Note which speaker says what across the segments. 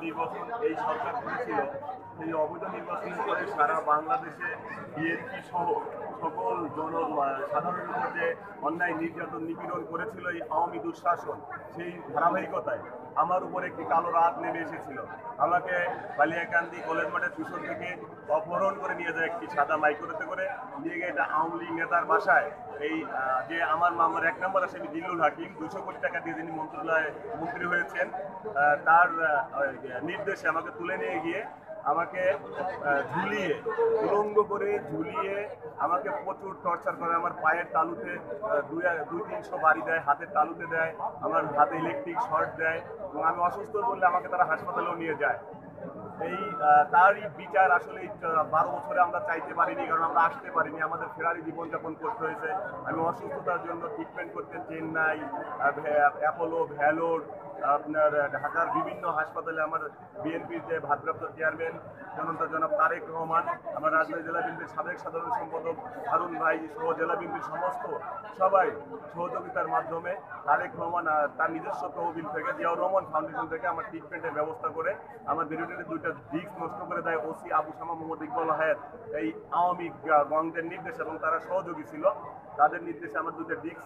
Speaker 1: নির্বাচন এই সরকার করেছিল, সেই অবৈধ নির্বাচনের পরে সারা বাংলাদেশে বিএনপি সহ সকল সাধারণের উপর যে অন্যায় নির্যাতন নিপীড়ন করেছিল এই আওয়ামী দুঃশাসন, সেই ধারাবাহিকতায় আমার উপর একটি কালো রাত নেমে এসেছিল। আমাকে বালিয়াকান্দি কলেজ মাঠের পিছন থেকে অপহরণ করে নিয়ে যায় একটি সাদা মাইক্রোতে করে, নিয়ে গিয়ে এটা আওয়ামী লীগ নেতার বাসায় এই যে আমার মামার 1 নম্বর আসামি জিল্লুল হাকিম 200 কোটি টাকা দিয়ে যিনি মন্ত্রণালয়ে মন্ত্রী হয়েছেন, তার নির্দেশে আমাকে তুলে নিয়ে গিয়ে আমাকে ঝুলিয়ে উলঙ্গ করে ঝুলিয়ে আমাকে প্রচুর টর্চার করে। আমার পায়ের তালুতে 200-300 বাড়ি দেয়, হাতের তালুতে দেয়, আমার হাতে ইলেকট্রিক শর্ট দেয় এবং আমি অসুস্থ বললে আমাকে তারা হাসপাতালেও নিয়ে যায়। এই তারই বিচার আসলে 12 বছরে আমরা চাইতে পারিনি, কারণ আমরা আসতে পারিনি, আমাদের ফেরারি জীবনযাপন করতে হয়েছে। আমি অসুস্থতার জন্য ট্রিটমেন্ট করতে চেন্নাই, অ্যাপোলো, ভ্যালোর, আপনার ঢাকার বিভিন্ন হাসপাতালে আমার বিএনপির যে ভারপ্রাপ্ত চেয়ারম্যান জনাব তারেক রহমান, আমার রাজশাহী জেলা বিএনপির সাবেক সাধারণ সম্পাদক হারুন ভাই সহ জেলা বিএনপির সমস্ত সবাই সহযোগিতার মাধ্যমে তারেক রহমান তার নিজস্ব তহবিল থেকে, জিয়াউর রহমান ফাউন্ডেশন থেকে আমার ট্রিটমেন্টের ব্যবস্থা করে আমার বিরুদ্ধে 2টা ডিস্ক নষ্ট করে দেয় ওসি আবু শামা মোহাম্মদ ইকবাল হায়াত এই আওয়ামী গণদের নির্দেশ এবং তারা সহযোগী ছিল, তাদের নির্দেশে আমার 2টা ডিস্ক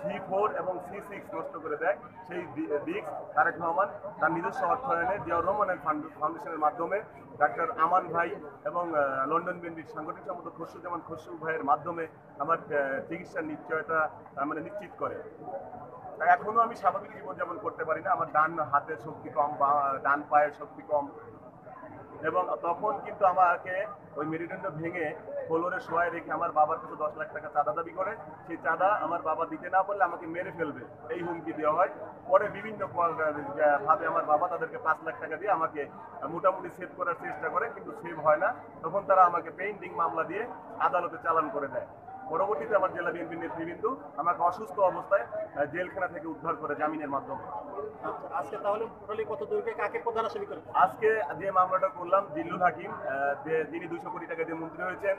Speaker 1: C4 এবং C6 নষ্ট করে দেয়। সেই ডিস্ক তারেক রহমান তার নিজস্ব অর্থায়নে জিয়াউর রহমানের ফাউন্ডেশনের মাধ্যমে ডাক্তার আমান ভাই এবং লন্ডন বিএনপির সাংগঠনিক সম্পাদক খসরুজ্জামান খসরু ভাইয়ের মাধ্যমে আমার চিকিৎসার নিশ্চয়তা নিশ্চিত করে। এখনো আমি স্বাভাবিক জীবনযাপন করতে পারি না, আমার ডান হাতের শক্তি কম বা ডান পায়ের শক্তি কম। এবং তখন কিন্তু আমাকে ওই মেরুদণ্ড ভেঙে ফ্লোরে শোয়ায় রেখে আমার বাবার কাছে 10 লাখ টাকা চাঁদা দাবি করে, সেই চাঁদা আমার বাবা দিতে না পারলে আমাকে মেরে ফেলবে এই হুমকি দেওয়া হয়। পরে বিভিন্ন ভাবে আমার বাবা তাদেরকে 5 লাখ টাকা দিয়ে আমাকে মোটামুটি সেভ করার চেষ্টা করে, কিন্তু সেভ হয় না। তখন তারা আমাকে পেইন্টিং মামলা দিয়ে আদালতে চালান করে দেয়। পরবর্তীতে আমার জেলা বিএনপির নেতৃবৃন্দ আমাকে অসুস্থ অবস্থায় জেলখানা থেকে উদ্ধার করে জামিনের মাধ্যমে।
Speaker 2: আজকে তাহলে টোটালি কত দূরকে কাকে প্রধান আসামি করে?
Speaker 1: আজকে যে মামলাটা করলাম জিল্লুল হাকিম, যিনি 200 কোটি টাকা দিয়ে মন্ত্রী হয়েছেন,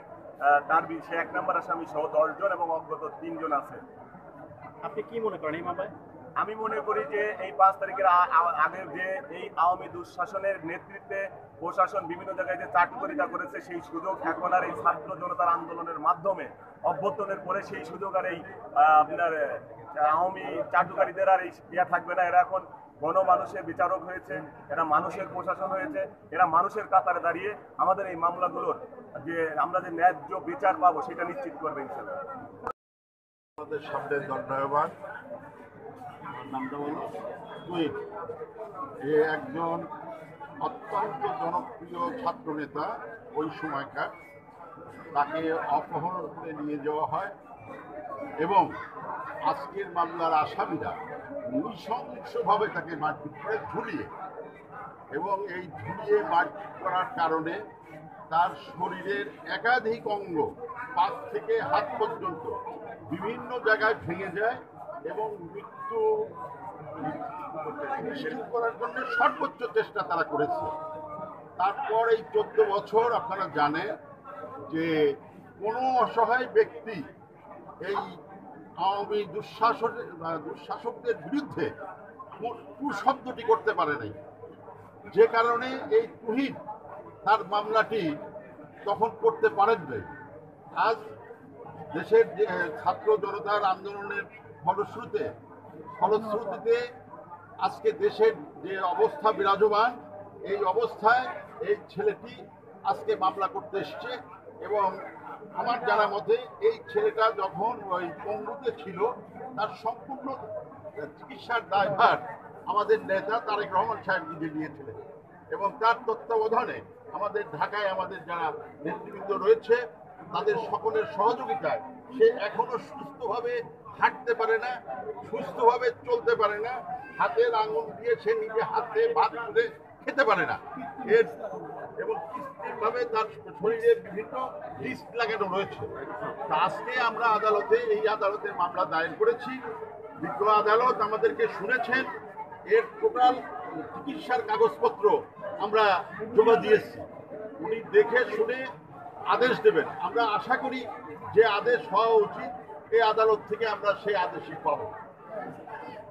Speaker 1: তার সে 1 নম্বর আসামি সহ 10 জন এবং অজ্ঞাত 3 জন আছে।
Speaker 2: আপনি কি মনে করেন এই মামলায়?
Speaker 1: আমি মনে করি যে এই 5 তারিখের আগের যে এই আওয়ামী দুঃশাসনের নেতৃত্বে প্রশাসন বিভিন্ন জায়গায় যে চাটুকারিতা করেছে, সেই সুযোগ এখন আর এই ছাত্র জনতার আন্দোলনের মাধ্যমে অভ্যর্থনের পরে সেই সুযোগ আর এই আপনার আওয়ামী চাটুকারীদের আর এই থাকবে না। এরা এখন গণমানুষের বিচারক হয়েছে, এরা মানুষের প্রশাসন হয়েছে, এরা মানুষের কাতারে দাঁড়িয়ে আমাদের এই মামলাগুলোর যে আমরা যে ন্যায্য বিচার পাবো সেটা নিশ্চিত করবে ইনশাআল্লাহ।
Speaker 3: আমাদের সামনে দণ্ডায়মান যে একজন অত্যন্ত জনপ্রিয় ছাত্র নেতা ওই সময়কার, তাকে অপহরণ করে নিয়ে যাওয়া হয় এবং আজকের মামলার আসামিরা নৃশংসভাবে তাকে মারপিট করে ঝুলিয়ে, এবং এই ঝুলিয়ে মারপিট করার কারণে তার শরীরের একাধিক অঙ্গ 5 থেকে হাত পর্যন্ত বিভিন্ন জায়গায় ভেঙে যায় এবং মৃত্যু নিশ্চিত করার জন্য সর্বোচ্চ চেষ্টা তারা করেছে। তারপর এই 14 বছর আপনারা জানেন যে কোনো অসহায় ব্যক্তি এই আওয়ামী দুঃশাসকদের বিরুদ্ধে শব্দটি করতে পারে নাই, যে কারণে এই তুহিন তার মামলাটি তখন করতে পারেন নাই। আজ দেশের যে ছাত্র জনতার আন্দোলনের ফলশ্রুতিতে আজকে দেশের যে অবস্থা বিরাজমান, এই অবস্থায় এই ছেলেটি আজকে মামলা করতে এসছে। এবং আমার জানা মতে এই ছেলেটা যখন ওই পঙ্গুতে ছিল, তার সম্পূর্ণ চিকিৎসার দায়ভার আমাদের নেতা তারেক রহমান সাহেব নিজে নিয়েছিলেন এবং তার তত্ত্বাবধানে আমাদের ঢাকায় আমাদের যারা নেতৃবৃন্দ রয়েছে তাদের সকলের সহযোগিতায় সে এখনো সুস্থভাবে হাঁটতে পারে না, সুস্থভাবে চলতে পারে না, হাতের আঙুল দিয়ে সে নিজে হাতে ভাত তুলে খেতে পারে না এবং কৃত্রিমভাবে তার শরীরে বিভিন্ন ডিস্ক লাগানো রয়েছে। আজকে আমরা এই আদালতে মামলা দায়ের করেছি। বিজ্ঞ আদালত আমাদেরকে শুনেছেন, এর টোটাল চিকিৎসার কাগজপত্র আমরা জমা দিয়েছি। উনি দেখে শুনে আদেশ দেবেন। আমরা আশা করি যে আদেশ হওয়া উচিত, এই আদালত থেকে আমরা সেই আদেশই পাবো।